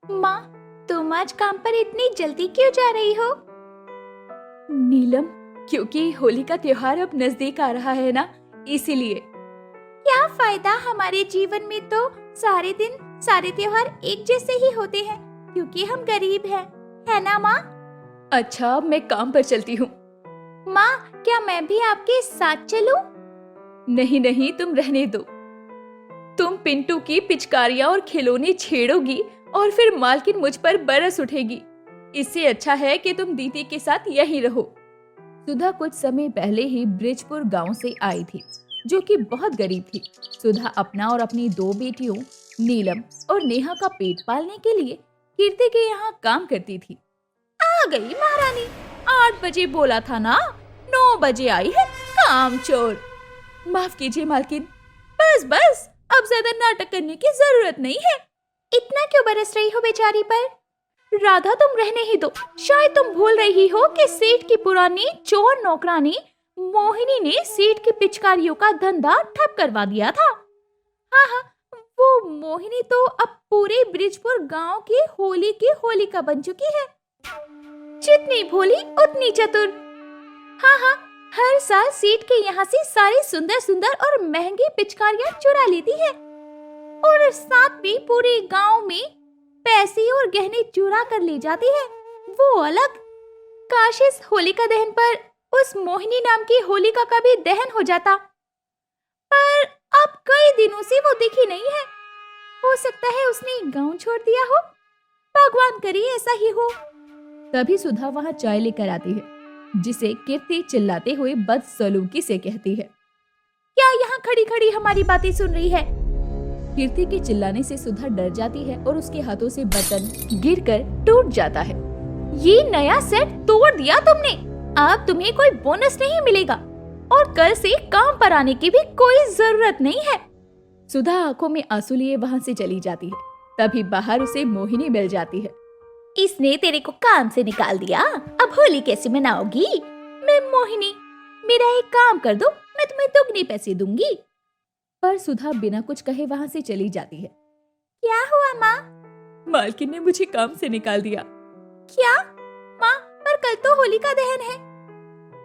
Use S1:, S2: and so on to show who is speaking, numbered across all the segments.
S1: माँ, तुम आज काम पर इतनी जल्दी क्यों जा रही हो?
S2: नीलम, क्योंकि होली का त्योहार अब नजदीक आ रहा है ना, इसीलिए।
S1: क्या फायदा, हमारे जीवन में तो सारे दिन सारे त्योहार एक जैसे ही होते हैं क्योंकि हम गरीब हैं, है ना माँ?
S2: अच्छा, मैं काम पर चलती हूँ।
S1: माँ, क्या मैं भी आपके साथ चलूं?
S2: नहीं नहीं, तुम रहने दो। तुम पिंटू की पिचकारियां और खिलौने छेड़ोगी और फिर मालकिन मुझ पर बरस उठेगी। इससे अच्छा है कि तुम दीदी के साथ यहीं रहो। सुधा कुछ समय पहले ही ब्रिजपुर गांव से आई थी, जो कि बहुत गरीब थी। सुधा अपना और अपनी 2 बेटियों नीलम और नेहा का पेट पालने के लिए कीर्ति के यहाँ काम करती थी।
S1: आ गई महारानी, 8 बजे बोला था ना, 9 बजे आई है, काम चोर।
S2: माफ कीजिए मालकिन।
S1: बस बस, अब ज्यादा नाटक करने की जरूरत नहीं है। इतना क्यों बरस रही हो बेचारी पर? राधा, तुम रहने ही दो। शायद तुम भूल रही हो कि सेठ की पुरानी चोर नौकरानी मोहिनी ने सेठ की पिचकारियों का धंधा ठप करवा दिया था। हाँ हाँ, वो मोहिनी तो अब पूरे ब्रिजपुर गांव की होलिका बन चुकी है। जितनी भोली उतनी चतुर। हाँ हाँ, हर साल सेठ के यहाँ से सारी सुंदर सुंदर और महंगी पिचकारियां चुरा लेती है और साथ में पूरे गांव में पैसे और गहने चुरा कर ले जाती है। वो अलग। काश इस होलिका दहन पर उस मोहिनी नाम की होलिका का भी दहन हो जाता, पर अब कई दिनों से वो दिखी नहीं है। हो सकता है उसने गांव छोड़ दिया हो। भगवान करे ऐसा ही हो।
S2: तभी सुधा वहाँ चाय लेकर आती है, जिसे कीर्ति चिल्लाते हुए बदसलूकी से कहती है,
S1: क्या यहाँ खड़ी खड़ी हमारी बातें सुन रही है?
S2: कीर्ति के चिल्लाने से सुधा डर जाती है और उसके हाथों से बर्तन गिरकर टूट जाता है।
S1: ये नया सेट तोड़ दिया तुमने। अब तुम्हें कोई बोनस नहीं मिलेगा और कल से काम पर आने की भी कोई जरूरत नहीं है।
S2: सुधा आंखों में आंसू लिए वहाँ से चली जाती है। तभी बाहर उसे मोहिनी मिल जाती है।
S1: इसने तेरे को काम से निकाल दिया, अब होली कैसे मनाओगी? मैं मोहिनी, मेरा एक काम कर दो, मैं तुम्हें दुगने पैसे दूंगी।
S2: पर सुधा बिना कुछ कहे वहाँ से चली जाती है।
S1: क्या हुआ माँ?
S2: मालकिन ने मुझे काम से निकाल दिया।
S1: क्या माँ? पर कल तो होलिका दहन है।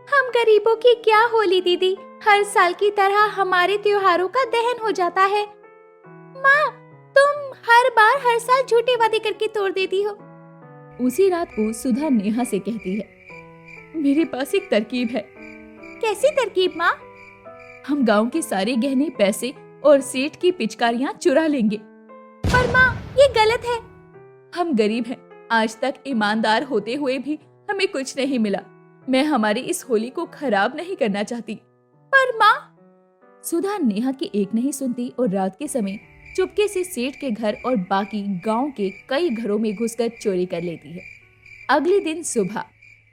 S1: हम गरीबों की क्या होली दीदी, हर साल की तरह हमारे त्योहारों का दहन हो जाता है। माँ, तुम हर बार हर साल झूठे वादे करके तोड़ देती हो।
S2: उसी रात को सुधा नेहा से कहती है, मेरे पास एक तरकीब है।
S1: कैसी तरकीब माँ?
S2: हम गांव के सारे गहने, पैसे और सेठ की पिचकारियां चुरा लेंगे।
S1: पर माँ, ये गलत है।
S2: हम गरीब हैं, आज तक ईमानदार होते हुए भी हमें कुछ नहीं मिला। मैं हमारी इस होली को खराब नहीं करना चाहती।
S1: पर माँ,
S2: सुधा नेहा की एक नहीं सुनती और रात के समय चुपके से सेठ के घर और बाकी गांव के कई घरों में घुसकर चोरी कर लेती है। अगले दिन सुबह,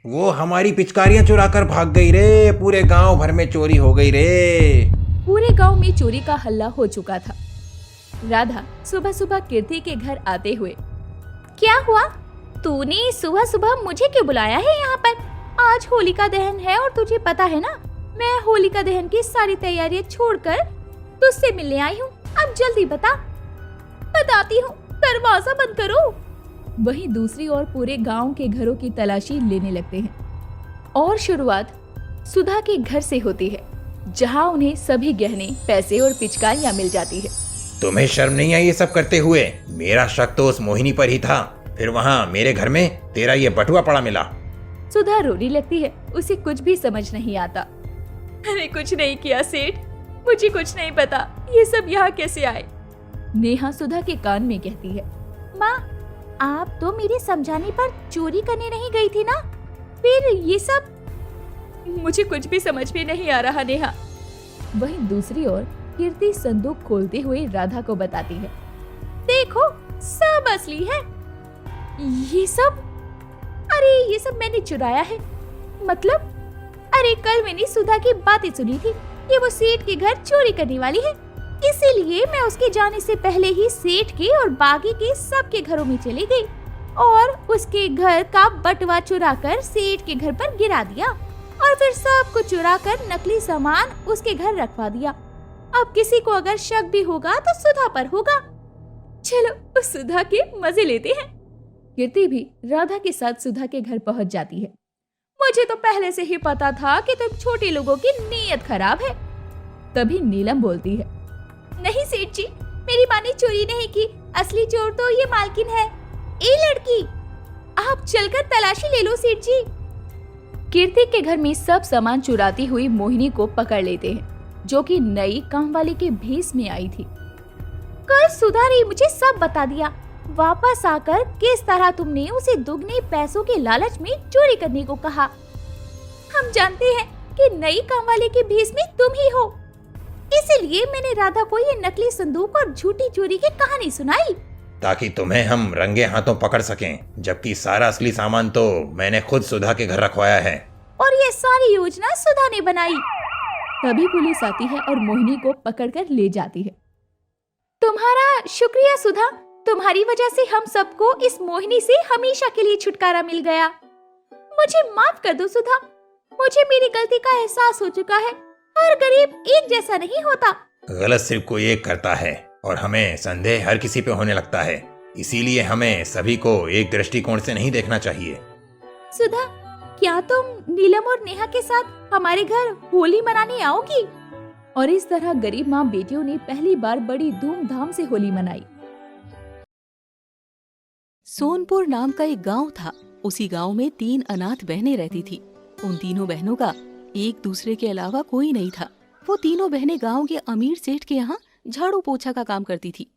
S3: वो हमारी पिचकारियां चुरा कर भाग गई रे, पूरे गांव भर में चोरी हो गई रे।
S2: पूरे गांव में चोरी का हल्ला हो चुका था। राधा सुबह सुबह कीर्ति के घर आते हुए,
S1: क्या हुआ? तूने सुबह सुबह मुझे क्यों बुलाया है यहाँ पर? आज होलिका दहन है और तुझे पता है ना, मैं होलिका दहन की सारी तैयारियां छोड़कर तुझसे मिलने आई हूँ। अब जल्दी बता। बताती हूँ, दरवाजा बंद करो।
S2: वहीं दूसरी ओर पूरे गांव के घरों की तलाशी लेने लगते हैं और शुरुआत सुधा के घर से होती है, जहां उन्हें सभी गहने, पैसे और पिचकारियां मिल जाती है।
S3: तुम्हें शर्म नहीं आई ये सब करते हुए? मेरा शक तो उस मोहिनी पर ही था, फिर वहाँ मेरे घर में तेरा ये बटुआ पड़ा मिला।
S2: सुधा रोने लगती है, उसे कुछ भी समझ नहीं आता। मैंने कुछ नहीं किया सेठ, मुझे कुछ नहीं पता, ये सब यहाँ कैसे आए? नेहा सुधा के कान में कहती है,
S1: माँ, आप तो मेरे समझाने पर चोरी करने नहीं गई थी ना, फिर ये सब?
S2: मुझे कुछ भी समझ में नहीं आ रहा नेहा। वहीं दूसरी ओर कीर्ति संदूक खोलते हुए राधा को बताती है,
S1: देखो सब असली है। ये सब? अरे ये सब मैंने चुराया है। मतलब? अरे कल मैंने सुधा की बातें सुनी थी, ये वो सेठ के घर चोरी करने वाली है, इसीलिए मैं उसके जाने से पहले ही सेठ के और बागी के सबके घरों में चली गई और उसके घर का बटुआ चुराकर सेठ के घर पर गिरा दिया और फिर सब कुछ चुराकर नकली सामान उसके घर रखवा दिया। अब किसी को अगर शक भी होगा तो सुधा पर होगा।
S2: चलो उस सुधा के मजे लेते हैं। कीर्ति भी राधा के साथ सुधा के घर पहुंच जाती है। मुझे तो पहले से ही पता था कि तुम छोटे लोगों की नीयत खराब है। तभी नीलम बोलती है,
S1: नहीं सेठ जी, मेरी माँ ने चोरी नहीं की, असली चोर तो ये मालकिन है। ए लड़की, आप चलकर तलाशी ले लो सेठ जी।
S2: कीर्ति के घर में सब सामान चुराती हुई मोहिनी को पकड़ लेते हैं, जो कि नई कामवाली के भेष में आई थी।
S1: कल सुधा ने मुझे सब बता दिया। वापस आकर किस तरह तुमने उसे दुगने पैसों के लालच में चोरी करने को कहा। हम जानते हैं कि नई कामवाली के भेष में तुम ही हो, इसीलिए मैंने राधा को ये नकली संदूक और झूठी चोरी की कहानी सुनाई,
S3: ताकि तुम्हें हम रंगे हाथों पकड़ सकें, जबकि सारा असली सामान तो मैंने खुद सुधा के घर रखवाया है।
S1: और ये सारी योजना सुधा ने बनाई।
S2: तभी पुलिस आती है और मोहिनी को पकड़कर ले जाती है।
S1: तुम्हारा शुक्रिया सुधा, तुम्हारी वजह से हम सबको इस मोहिनी से हमेशा के लिए छुटकारा मिल गया। मुझे माफ कर दो सुधा, मुझे मेरी गलती का एहसास हो चुका है। हर गरीब एक जैसा नहीं होता।
S3: गलत सिर्फ कोई एक करता है और हमें संदेह हर किसी पे होने लगता है। इसीलिए हमें सभी को एक दृष्टिकोण से नहीं देखना चाहिए।
S1: सुधा, क्या तुम नीलम और नेहा के साथ हमारे घर होली मनाने आओगी?
S2: और इस तरह गरीब माँ बेटियों ने पहली बार बड़ी धूमधाम से होली मनाई।
S4: सोनपुर नाम का एक गांव था। उसी गांव में 3 अनाथ बहनें रहती थी। उन तीनों बहनों का एक दूसरे के अलावा कोई नहीं था। वो तीनों बहनें गांव के अमीर सेठ के यहाँ झाड़ू पोछा का काम करती थी।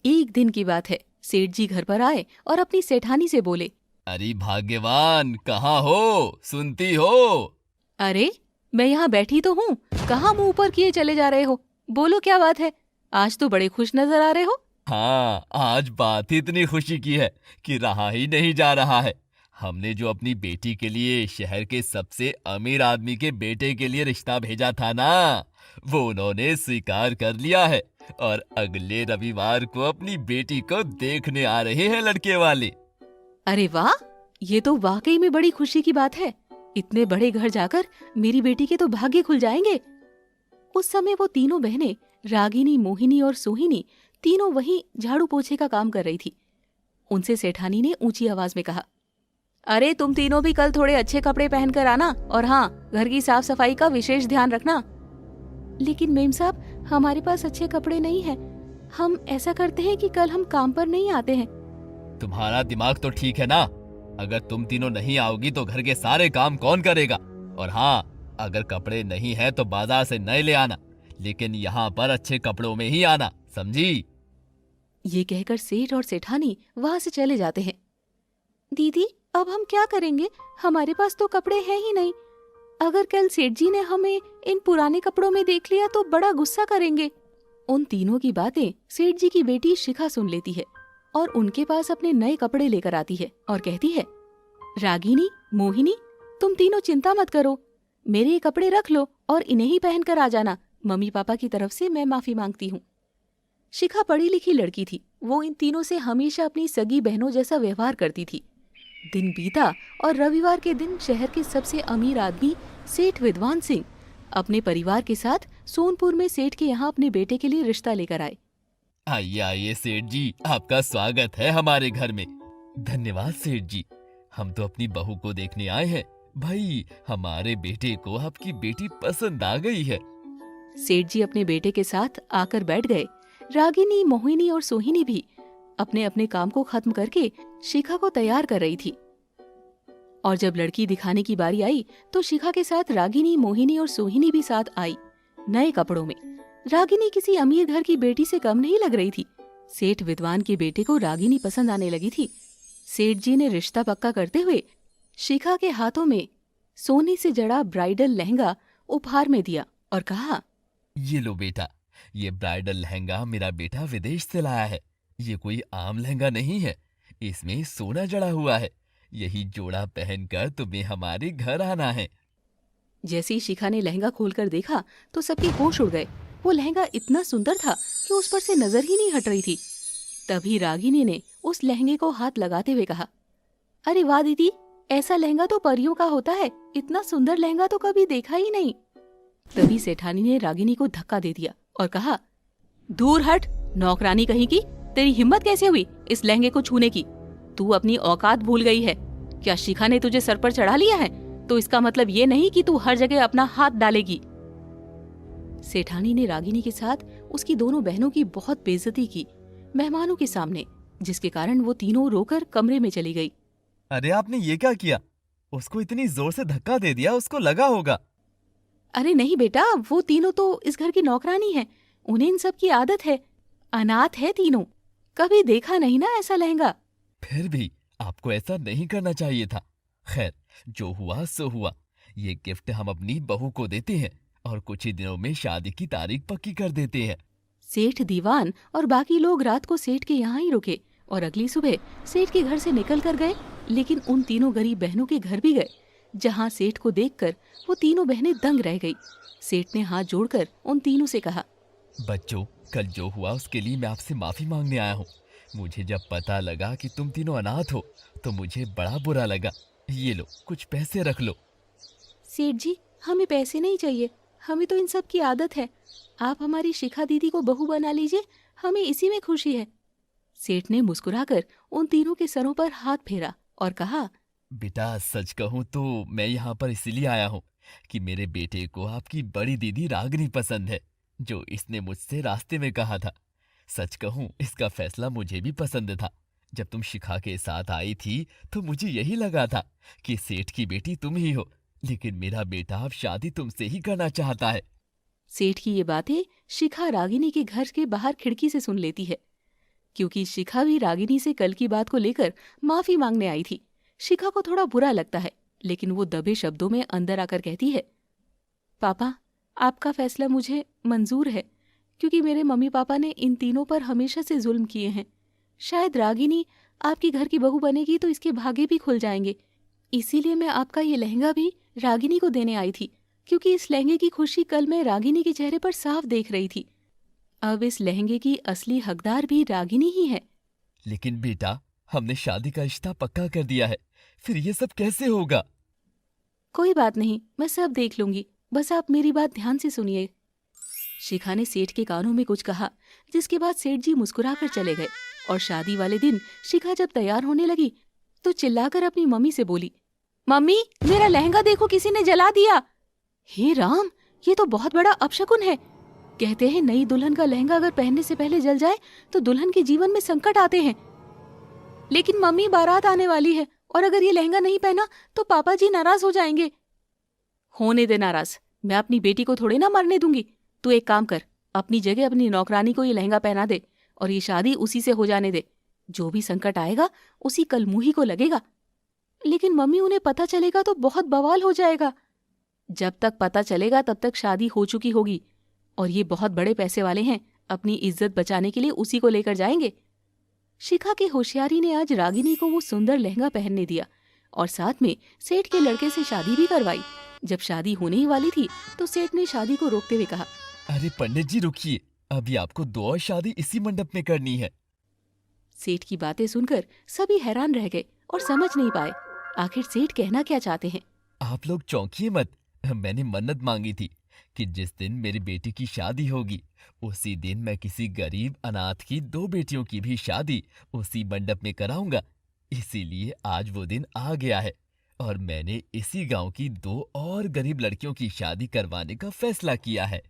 S4: एक दिन की बात है, सेठ जी घर पर आए और अपनी सेठानी से बोले,
S5: अरे भाग्यवान, कहाँ हो? सुनती हो?
S4: अरे मैं यहाँ बैठी तो हूँ, कहाँ मुंह ऊपर किए चले जा रहे हो? बोलो क्या बात है? आज तो बड़े खुश नजर आ रहे हो।
S5: हाँ, आज बात ही इतनी खुशी की है कि रहा ही नहीं जा रहा है। हमने जो अपनी बेटी के लिए शहर के सबसे अमीर आदमी के बेटे के लिए रिश्ता भेजा था ना, वो उन्होंने स्वीकार कर लिया है और अगले रविवार को अपनी बेटी को देखने आ रहे हैं लड़के वाले।
S4: अरे वाह, ये तो वाकई में बड़ी खुशी की बात है। इतने बड़े घर जाकर मेरी बेटी के तो भाग्य खुल जाएंगे। उस समय वो तीनों बहनें, रागिनी, मोहिनी और सोहिनी, तीनों वहीं झाड़ू पोछे का काम कर रही थी। उनसे सेठानी ने ऊंची आवाज में कहा, अरे तुम तीनों भी कल थोड़े अच्छे कपड़े पहनकर आना, और हाँ, घर की साफ सफाई का विशेष ध्यान रखना। लेकिन मेम साहब, हमारे पास अच्छे कपड़े नहीं हैं। हम ऐसा करते हैं कि कल हम काम पर नहीं आते हैं।
S5: तुम्हारा दिमाग तो ठीक है ना? अगर तुम तीनों नहीं आओगी तो घर के सारे काम कौन करेगा? और हाँ, अगर कपड़े नहीं है तो बाजार से नए ले आना, लेकिन यहाँ पर अच्छे कपड़ों में ही आना, समझी?
S4: ये कहकर सेठ और सेठानी वहां से चले जाते हैं। दीदी, अब हम क्या करेंगे? हमारे पास तो कपड़े हैं ही नहीं। अगर कल सेठ जी ने हमें इन पुराने कपड़ों में देख लिया तो बड़ा गुस्सा करेंगे। उन तीनों की बातें सेठ जी की बेटी शिखा सुन लेती है और उनके पास अपने नए कपड़े लेकर आती है और कहती है, रागिनी, मोहिनी, तुम तीनों चिंता मत करो, मेरे ये कपड़े रख लो और इन्हें ही पहनकर आ जाना। मम्मी पापा की तरफ से मैं माफी मांगती हूँ। शिखा पढ़ी लिखी लड़की थी। वो इन तीनों से हमेशा अपनी सगी बहनों जैसा व्यवहार करती थी। दिन बीता और रविवार के दिन शहर के सबसे अमीर आदमी सेठ विद्वान सिंह अपने परिवार के साथ सोनपुर में सेठ के यहाँ अपने बेटे के लिए रिश्ता लेकर आए।
S5: आइए आइए सेठ जी, आपका स्वागत है हमारे घर में। धन्यवाद सेठ जी, हम तो अपनी बहू को देखने आए हैं। भाई, हमारे बेटे को आपकी बेटी पसंद आ गई है।
S4: सेठ जी अपने बेटे के साथ आकर बैठ गए। रागिनी, मोहिनी और सोहिनी भी अपने अपने काम को खत्म करके शिखा को तैयार कर रही थी। और जब लड़की दिखाने की बारी आई तो शिखा के साथ रागिनी, मोहिनी और सोहिनी भी साथ आई, नए कपड़ों में। रागिनी किसी अमीर घर की बेटी से कम नहीं लग रही थी। सेठ विद्वान के बेटे को रागिनी पसंद आने लगी थी। सेठ जी ने रिश्ता पक्का करते हुए शिखा के हाथों में सोने से जड़ा ब्राइडल लहंगा उपहार में दिया और कहा,
S5: ये लो बेटा, ये ब्राइडल लहंगा मेरा बेटा विदेश से लाया है। ये कोई आम लहंगा नहीं है, इसमें सोना जड़ा हुआ है। यही जोड़ा पहनकर तुम्हें हमारे घर आना है।
S4: जैसे ही शिखा ने लहंगा खोलकर देखा तो सबके होश उड़ गए। वो लहंगा इतना सुंदर था कि उस पर से नजर ही नहीं हट रही थी। तभी रागिनी ने उस लहंगे को हाथ लगाते हुए कहा, अरे वाह दीदी, ऐसा लहंगा तो परियों का होता है। इतना सुंदर लहंगा तो कभी देखा ही नहीं। तभी सेठानी ने रागिनी को धक्का दे दिया और कहा, दूर हट, नौकरानी कहीं की, तेरी हिम्मत कैसे हुई इस लहंगे को छूने की? तू अपनी औकात भूल गई है। क्या शिखा ने तुझे सर पर चढ़ा लिया है? तो इसका मतलब ये नहीं कि तू हर जगह अपना हाथ डालेगी। सेठानी ने रागिनी के साथ उसकी दोनों बहनों की बहुत बेइज्जती की मेहमानों के सामने, जिसके कारण वो तीनों रोकर कमरे में चली गई।
S5: अरे आपने ये क्या किया? उसको इतनी जोर से धक्का दे दिया, उसको लगा होगा।
S4: अरे नहीं बेटा, वो तीनों तो इस घर की नौकरानी हैं। उन्हें इन सब की आदत है। अनाथ है तीनों, कभी देखा नहीं ना ऐसा लहंगा।
S5: फिर भी आपको ऐसा नहीं करना चाहिए था। खैर, जो हुआ सो हुआ। ये गिफ्ट हम अपनी बहू को देते हैं और कुछ ही दिनों में शादी की तारीख पक्की कर देते हैं।
S4: सेठ दीवान और बाकी लोग रात को सेठ के यहाँ ही रुके और अगली सुबह सेठ के घर से निकल कर गए। लेकिन उन तीनों गरीब बहनों के घर भी गए, जहाँ सेठ को देखकर वो तीनों बहनें दंग रह गई। सेठ ने हाथ जोड़कर उन तीनों से कहा,
S5: बच्चों, कल जो हुआ उसके लिए मैं आपसे माफी मांगने आया हूँ। मुझे जब पता लगा कि तुम तीनों अनाथ हो तो मुझे बड़ा बुरा लगा। ये लो, कुछ पैसे रख लो।
S4: सेठ जी, हमें पैसे नहीं चाहिए, हमें तो इन सब की आदत है। आप हमारी शिखा दीदी को बहू बना लीजिए, हमें इसी में खुशी है। सेठ ने मुस्कुराकर उन तीनों के सरों पर हाथ फेरा और कहा,
S5: बेटा, सच कहूँ तो मैं यहाँ पर इसलिए आया हूँ कि मेरे बेटे को आपकी बड़ी दीदी रागिनी पसंद है, जो इसने मुझसे रास्ते में कहा था। सच कहूँ, इसका फैसला मुझे भी पसंद था। जब तुम शिखा के साथ आई थी तो मुझे यही लगा था कि सेठ की बेटी तुम ही हो, लेकिन मेरा बेटा अब शादी तुमसे ही करना चाहता है।
S4: सेठ की ये बातें शिखा रागिनी के घर के बाहर खिड़की से सुन लेती है, क्योंकि शिखा भी रागिनी से कल की बात को लेकर माफी मांगने आई थी। शिखा को थोड़ा बुरा लगता है, लेकिन वो दबे शब्दों में अंदर आकर कहती है, पापा, आपका फैसला मुझे मंजूर है, क्योंकि मेरे मम्मी पापा ने इन तीनों पर हमेशा से जुल्म किए हैं। शायद रागिनी आपकी घर की बहू बनेगी तो इसके भागे भी खुल जाएंगे। इसीलिए मैं आपका ये लहंगा भी रागिनी को देने आई थी, क्योंकि इस लहंगे की खुशी कल मैं रागिनी के चेहरे पर साफ देख रही थी। अब इस लहंगे की असली हकदार भी रागिनी ही है।
S5: लेकिन बेटा, हमने शादी का रिश्ता पक्का कर दिया है, फिर ये सब कैसे होगा?
S4: कोई बात नहीं, मैं सब देख लूंगी, बस आप मेरी बात ध्यान से सुनिए। शिखा ने सेठ के कानों में कुछ कहा, जिसके बाद सेठ जी मुस्कुराकर चले गए। और शादी वाले दिन शिखा जब तैयार होने लगी तो चिल्लाकर अपनी मम्मी से बोली, मम्मी, मेरा लहंगा देखो, किसी ने जला दिया। हे राम, ये तो बहुत बड़ा अपशकुन है। कहते हैं नई दुल्हन का लहंगा अगर पहनने से पहले जल जाए तो दुल्हन के जीवन में संकट आते हैं। लेकिन मम्मी, बारात आने वाली है और अगर ये लहंगा नहीं पहना तो पापा जी नाराज हो जाएंगे। होने दे नाराज, मैं अपनी बेटी को थोड़ी ना मरने दूंगी। तू एक काम कर, अपनी जगह अपनी नौकरानी को ये लहंगा पहना दे और ये शादी उसी से हो जाने दे। जो भी संकट आएगा उसी कलमुही को लगेगा। लेकिन मम्मी, उन्हें पता चलेगा तो बहुत बवाल हो जाएगा। जब तक पता चलेगा तब तक शादी हो चुकी होगी और ये बहुत बड़े पैसे वाले हैं, अपनी इज्जत बचाने के लिए उसी को लेकर जाएंगे। शिखा की होशियारी ने आज रागिनी को वो सुंदर लहंगा पहनने दिया और साथ में सेठ के लड़के से शादी भी करवाई। जब शादी होने ही वाली थी तो सेठ ने शादी को रोकते हुए कहा,
S5: अरे पंडित जी, रुकिए, अभी आपको 2 और शादी इसी मंडप में करनी है।
S4: सेठ की बातें सुनकर सभी हैरान रह गए और समझ नहीं पाए आखिर सेठ कहना क्या चाहते हैं।
S5: आप लोग चौंकिए मत। मैंने मन्नत मांगी थी कि जिस दिन मेरी बेटी की शादी होगी उसी दिन मैं किसी गरीब अनाथ की 2 बेटियों की भी शादी उसी मंडप में कराऊंगा। इसीलिए आज वो दिन आ गया है और मैंने इसी गांव की 2 और गरीब लड़कियों की शादी करवाने का फैसला किया है।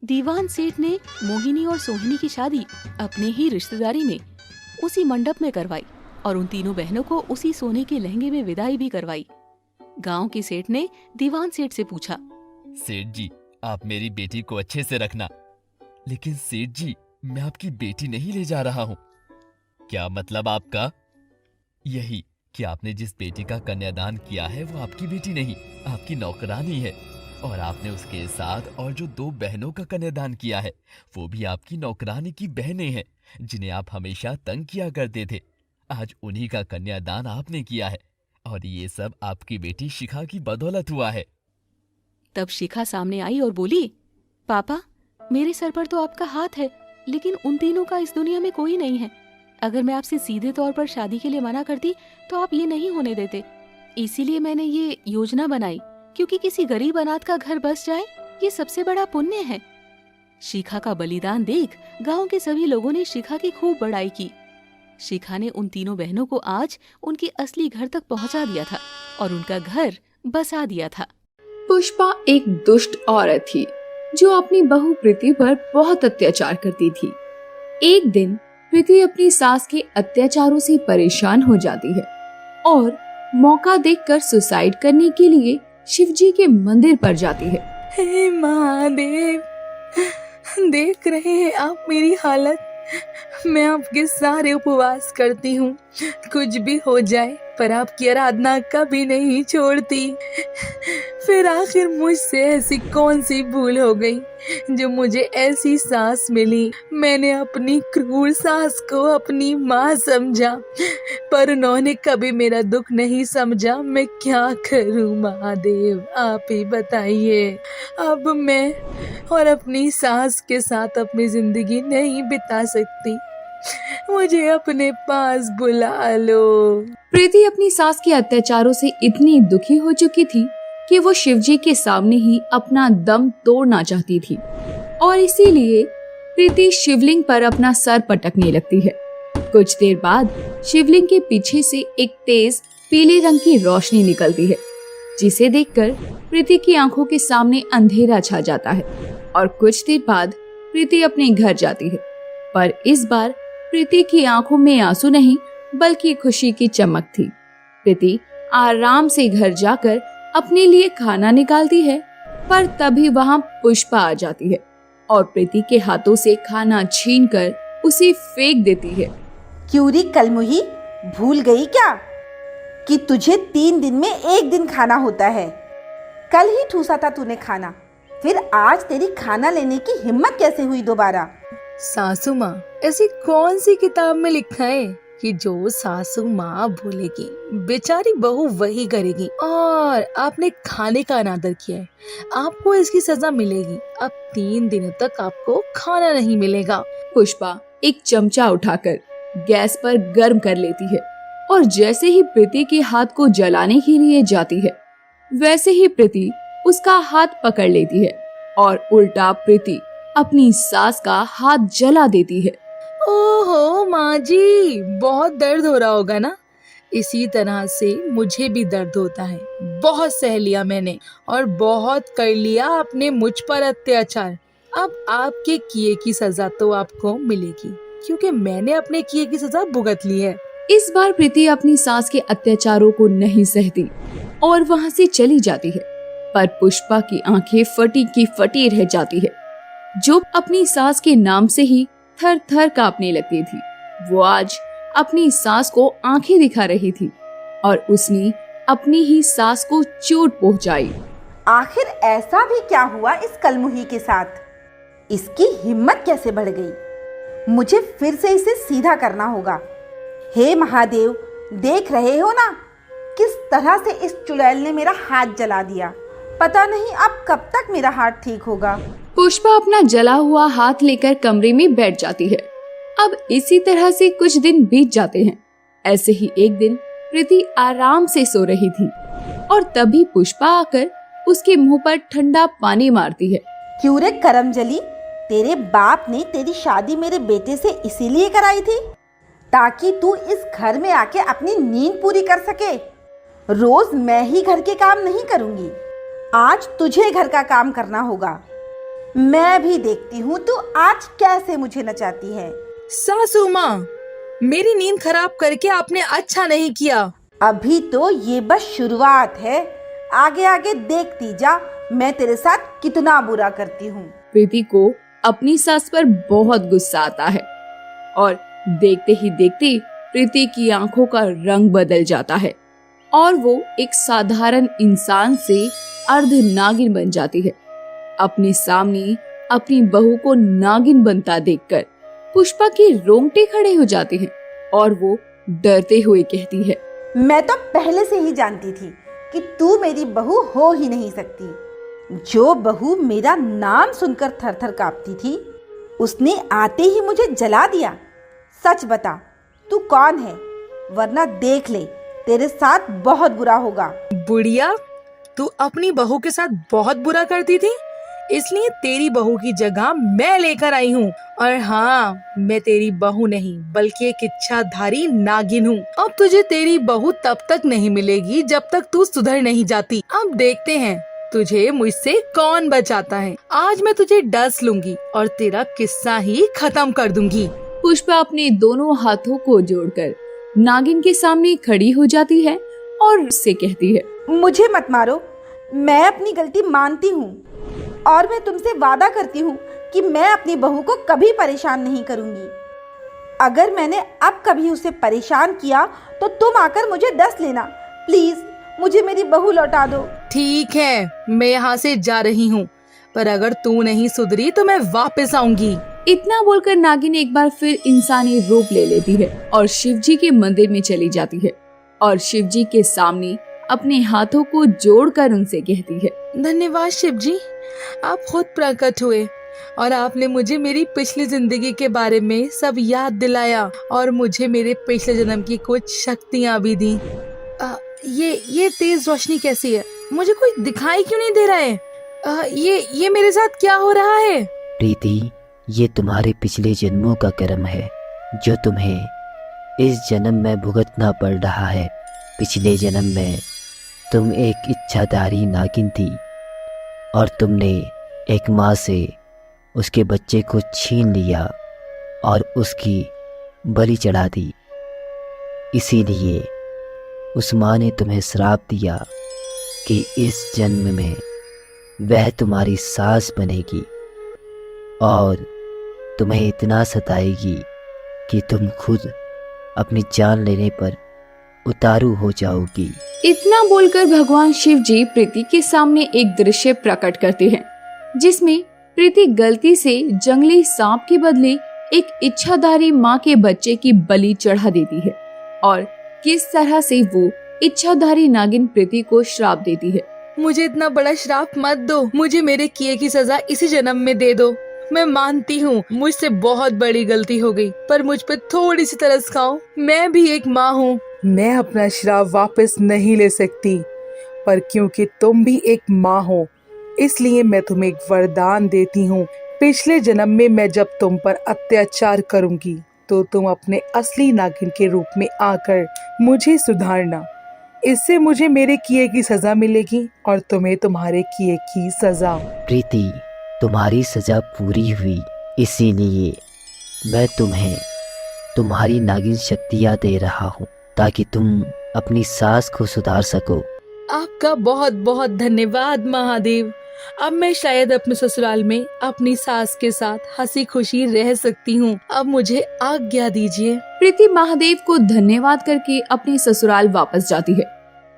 S4: दीवान सेठ ने मोहिनी और सोहिनी की शादी अपने ही रिश्तेदारी में उसी मंडप में करवाई और उन तीनों बहनों को उसी सोने के लहंगे में विदाई भी करवाई। गांव के सेठ ने दीवान सेठ से पूछा,
S5: सेठ जी, आप मेरी बेटी को अच्छे से रखना। लेकिन सेठ जी, मैं आपकी बेटी नहीं ले जा रहा हूँ। क्या मतलब आपका? यही कि आपने जिस बेटी का कन्यादान किया है वो आपकी बेटी नहीं, आपकी नौकरानी है। और आपने उसके साथ और जो 2 बहनों का कन्यादान किया है वो भी आपकी नौकरानी की बहनें हैं, जिन्हें आप हमेशा तंग किया करते थे। आज उन्हीं का कन्यादान आपने किया है और ये सब आपकी बेटी शिखा की बदौलत हुआ है।
S4: तब शिखा सामने आई और बोली, पापा, मेरे सर पर तो आपका हाथ है, लेकिन उन तीनों का इस दुनिया में कोई नहीं है। अगर मैं आपसे सीधे तौर पर शादी के लिए मना करती तो आप ये नहीं होने देते। इसीलिए मैंने ये योजना बनाई, क्योंकि किसी गरीब अनाथ का घर बस जाए ये सबसे बड़ा पुण्य है। शिखा का बलिदान देख गांव के सभी लोगों ने शिखा की खूब बड़ाई की। शिखा ने उन तीनों बहनों को आज उनके असली घर तक पहुंचा दिया था और उनका घर बसा दिया था।
S2: पुष्पा एक दुष्ट औरत थी जो अपनी बहू प्रीति पर बहुत अत्याचार करती थी। एक दिन प्रीति अपनी सास के अत्याचारों से परेशान हो जाती है और मौका देखकर सुसाइड करने के लिए शिवजी के मंदिर पर जाती है।
S6: हे महादेव, देख रहे हैं आप मेरी हालत। मैं आपके सारे उपवास करती हूँ, कुछ भी हो जाए पर आपकी आराधना कभी नहीं छोड़ती। फिर आखिर मुझसे ऐसी कौन सी भूल हो गई जो मुझे ऐसी सास मिली। मैंने अपनी क्रूर सास को अपनी माँ समझा पर उन्होंने कभी मेरा दुख नहीं समझा। मैं क्या करूँ महादेव, आप ही बताइए। अब मैं और अपनी सास के साथ अपनी जिंदगी नहीं बिता सकती, मुझे अपने पास बुला लो।
S2: प्रीति अपनी सास के अत्याचारों से इतनी दुखी हो चुकी थी कि वो शिवजी के सामने ही अपना दम तोड़ना चाहती थी और इसीलिए प्रीति शिवलिंग पर अपना सर पटकने लगती है। कुछ देर बाद शिवलिंग के पीछे से एक तेज पीले रंग की रोशनी निकलती है, जिसे देखकर प्रीति की आंखों के सामने अंधेरा छा जाता है और कुछ देर बाद प्रीति अपने घर जाती है। पर इस बार प्रीति की आंखों में आंसू नहीं बल्कि खुशी की चमक थी। प्रीति आराम से घर जाकर अपने लिए खाना निकालती है पर तभी वहाँ पुष्पा आ जाती है और प्रीति के हाथों से खाना छीनकर उसे फेंक देती है।
S7: क्यों री कलमुही, भूल गई क्या कि तुझे 3 दिन में 1 दिन खाना होता है? कल ही ठूसा था तूने खाना, फिर आज तेरी खाना लेने की हिम्मत कैसे हुई दोबारा?
S6: सासू माँ, ऐसी कौन सी किताब में लिखा है कि जो सासू माँ बोलेगी बेचारी बहू वही करेगी? और आपने खाने का अनादर किया है, आपको इसकी सजा मिलेगी। अब 3 दिनों तक आपको खाना नहीं मिलेगा।
S2: पुष्पा एक चमचा उठाकर गैस पर गर्म कर लेती है और जैसे ही प्रीति के हाथ को जलाने के लिए जाती है वैसे ही प्रीति उसका हाथ पकड़ लेती है और उल्टा प्रीति अपनी सास का हाथ जला देती है।
S6: ओहो माँ जी, बहुत दर्द हो रहा होगा ना? इसी तरह से मुझे भी दर्द होता है। बहुत सह लिया मैंने और बहुत कर लिया आपने मुझ पर अत्याचार। अब आपके किए की सजा तो आपको मिलेगी, क्योंकि मैंने अपने किए की सजा भुगत ली है।
S2: इस बार प्रीति अपनी सास के अत्याचारों को नहीं सहती और वहाँ से चली जाती है, पर पुष्पा की आंखें फटी की फटी रह जाती है, जो अपनी सास के नाम से ही थर थर कांपने लगती थी। वो आज अपनी सास को आंखें दिखा रही थी और उसने अपनी ही सास को चोट पहुंचाई।
S7: आखिर ऐसा भी क्या हुआ इस कलमुही के साथ? इसकी हिम्मत कैसे बढ़ गई? मुझे फिर से इसे सीधा करना होगा। हे महादेव, देख रहे हो ना किस तरह से इस चुड़ैल ने मेरा हाथ जला दिया। पता नहीं अब कब तक मेरा हाथ ठीक होगा।
S2: पुष्पा अपना जला हुआ हाथ लेकर कमरे में बैठ जाती है। अब इसी तरह से कुछ दिन बीत जाते हैं। ऐसे ही एक दिन प्रीति आराम से सो रही थी और तभी पुष्पा आकर उसके मुंह पर ठंडा पानी मारती है।
S7: क्यों रे करमजली, तेरे बाप ने तेरी शादी मेरे बेटे से इसीलिए कराई थी ताकि तू इस घर में आके अपनी नींद पूरी कर सके। रोज मैं ही घर के काम नहीं करूंगी, आज तुझे घर का काम करना होगा। मैं भी देखती हूँ तू आज कैसे मुझे नचाती है।
S6: सासू माँ, मेरी नींद खराब करके आपने अच्छा नहीं किया।
S7: अभी तो ये बस शुरुआत है, आगे आगे देखती जा मैं तेरे साथ कितना बुरा करती हूँ।
S2: प्रीति को अपनी सास पर बहुत गुस्सा आता है और देखते ही देखते प्रीति की आंखों का रंग बदल जाता है और वो एक साधारण इंसान से अर्ध नागिन बन जाती है। अपने सामने अपनी बहू को नागिन बनता देखकर पुष्पा के रोंगटे खड़े हो जाते हैं और वो डरते हुए कहती है,
S7: मैं तो पहले से ही जानती थी कि तू मेरी बहू हो ही नहीं सकती। जो बहू मेरा नाम सुनकर थर थर कांपती थी उसने आते ही मुझे जला दिया। सच बता तू कौन है, वरना देख ले तेरे साथ बहुत बुरा होगा।
S6: बुढ़िया, तू अपनी बहू के साथ बहुत बुरा करती थी, इसलिए तेरी बहू की जगह मैं लेकर आई हूँ। और हाँ, मैं तेरी बहू नहीं बल्कि एक इच्छाधारी नागिन हूँ। अब तुझे तेरी बहू तब तक नहीं मिलेगी जब तक तू सुधर नहीं जाती। अब देखते हैं तुझे मुझसे कौन बचाता है। आज मैं तुझे डस लूंगी और तेरा किस्सा ही खत्म कर दूंगी।
S2: पुष्पा अपने दोनों हाथों को जोड़कर नागिन के सामने खड़ी हो जाती है और उससे कहती है,
S7: मुझे मत मारो, मैं अपनी गलती मानती हूँ और मैं तुमसे वादा करती हूँ कि मैं अपनी बहू को कभी परेशान नहीं करूँगी। अगर मैंने अब कभी उसे परेशान किया तो तुम आकर मुझे डस लेना। प्लीज मुझे मेरी बहू लौटा दो।
S6: ठीक है, मैं यहाँ से जा रही हूँ, पर अगर तू नहीं सुधरी तो मैं वापस आऊंगी।
S2: इतना बोलकर नागिन एक बार फिर इंसानी रूप ले लेती है और शिवजी के मंदिर में चली जाती है और शिवजी के सामने अपने हाथों को जोड़कर उनसे कहती है,
S6: धन्यवाद शिव जी, आप खुद प्रकट हुए और आपने मुझे मेरी पिछली जिंदगी के बारे में सब याद दिलाया और मुझे मेरे पिछले जन्म की कुछ शक्तियाँ भी दी। ये तेज रोशनी कैसी है? मुझे कोई दिखाई क्यों नहीं दे रहा है? ये मेरे साथ क्या हो रहा है?
S8: प्रीति, ये तुम्हारे पिछले जन्मों का कर्म है जो तुम्हें इस जन्म में भुगतना पड़ रहा है। पिछले जन्म में तुम एक इच्छाधारी नागिन थी और तुमने एक माँ से उसके बच्चे को छीन लिया और उसकी बलि चढ़ा दी। इसीलिए उस माँ ने तुम्हें श्राप दिया कि इस जन्म में वह तुम्हारी सास बनेगी और तुम्हें इतना सताएगी कि तुम खुद अपनी जान लेने पर उतारू हो जाओगी।
S2: इतना बोलकर भगवान शिव जी प्रीति के सामने एक दृश्य प्रकट करते हैं जिसमें प्रीति गलती से जंगली सांप के बदले एक इच्छाधारी माँ के बच्चे की बलि चढ़ा देती है और किस तरह से वो इच्छाधारी नागिन प्रीति को श्राप देती है।
S6: मुझे इतना बड़ा श्राप मत दो, मुझे मेरे किए की सजा इसी जन्म में दे दो। मैं मानती हूँ मुझसे बहुत बड़ी गलती हो गई, पर मुझ पे थोड़ी सी तरस खाओ। मैं भी एक माँ हूँ। मैं अपना श्राप वापस नहीं ले सकती, पर क्योंकि तुम भी एक माँ हो इसलिए मैं तुम्हें एक वरदान देती हूँ। पिछले जन्म में मैं जब तुम पर अत्याचार करूँगी तो तुम अपने असली नागिन के रूप में आकर मुझे सुधारना। इससे मुझे मेरे किए की सजा मिलेगी और तुम्हें तुम्हारे किए की सजा।
S8: प्रीति, तुम्हारी सजा पूरी हुई, इसीलिए मैं तुम्हें तुम्हारी नागिन शक्तियाँ दे रहा हूँ ताकि तुम अपनी सास को सुधार सको।
S6: आपका बहुत बहुत धन्यवाद महादेव। अब मैं शायद अपने ससुराल में अपनी सास के साथ हंसी खुशी रह सकती हूँ। अब मुझे आज्ञा दीजिए।
S2: प्रीति महादेव को धन्यवाद करके अपने ससुराल वापस जाती है।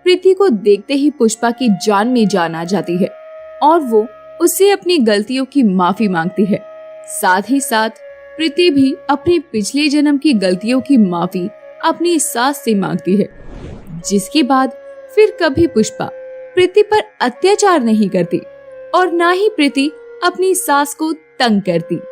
S2: प्रीति को देखते ही पुष्पा की जान में जान आ जाती है और वो उससे अपनी गलतियों की माफी मांगती है। साथ ही साथ प्रीति भी अपने पिछले जन्म की गलतियों की माफी अपनी सास से मांगती है, जिसके बाद फिर कभी पुष्पा प्रीति पर अत्याचार नहीं करती और ना ही प्रीति अपनी सास को तंग करती।